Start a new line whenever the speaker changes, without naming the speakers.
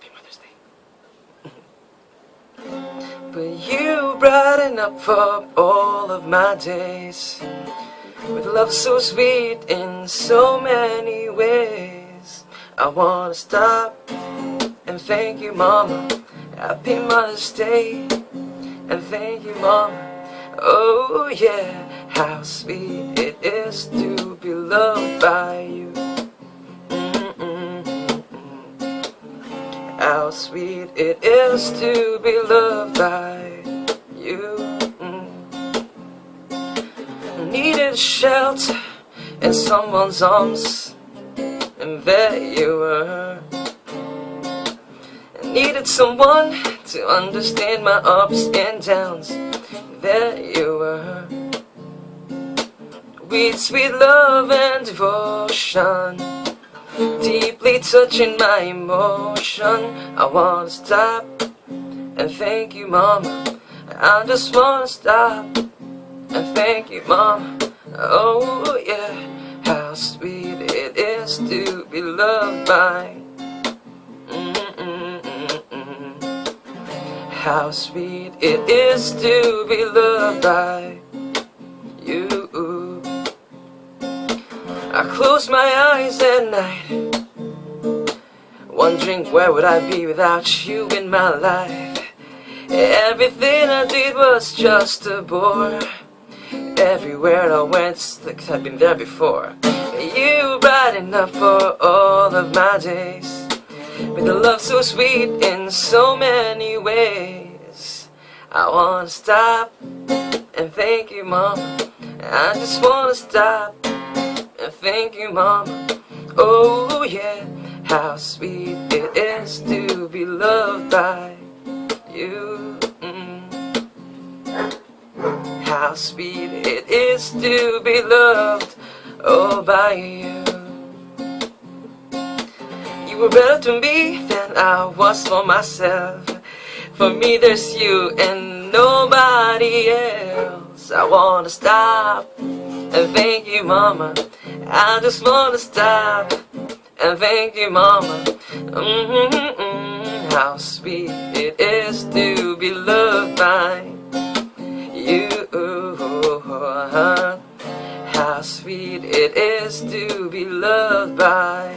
Happy Mother's Day. But you brighten up for all of my days, with love so sweet in so many ways. I wanna stop and thank you, Mama. Happy Mother's Day. And thank you, Mama. Oh yeah, how sweet it is to be loved by you. How sweet it is to be loved by you. Needed shelter in someone's arms, and there you were. Needed someone to understand my ups and downs, and there you were. With sweet love and devotion, deeply touching my emotion. I wanna stop and thank you, Mama. I just wanna stop and thank you, Mama. Oh yeah, how sweet it is to be loved by. How sweet it is to be loved by you. I close my eyes at night, wondering where would I be without you in my life. Everything I did was just a bore. Everywhere I went, it's like I'd been there before. You brighten up for all of my days, with a love so sweet in so many ways. I wanna stop and thank you, Mama. I just wanna stop and thank you, Mama. Oh yeah, how sweet it is to be loved by you. How sweet it is to be loved, oh, by you. You were better to me than I was for myself. For me there's you and nobody else. I wanna stop and thank you, Mama. I just wanna stop and thank you, Mama. How sweet it is to be loved by you. How sweet it is to be loved by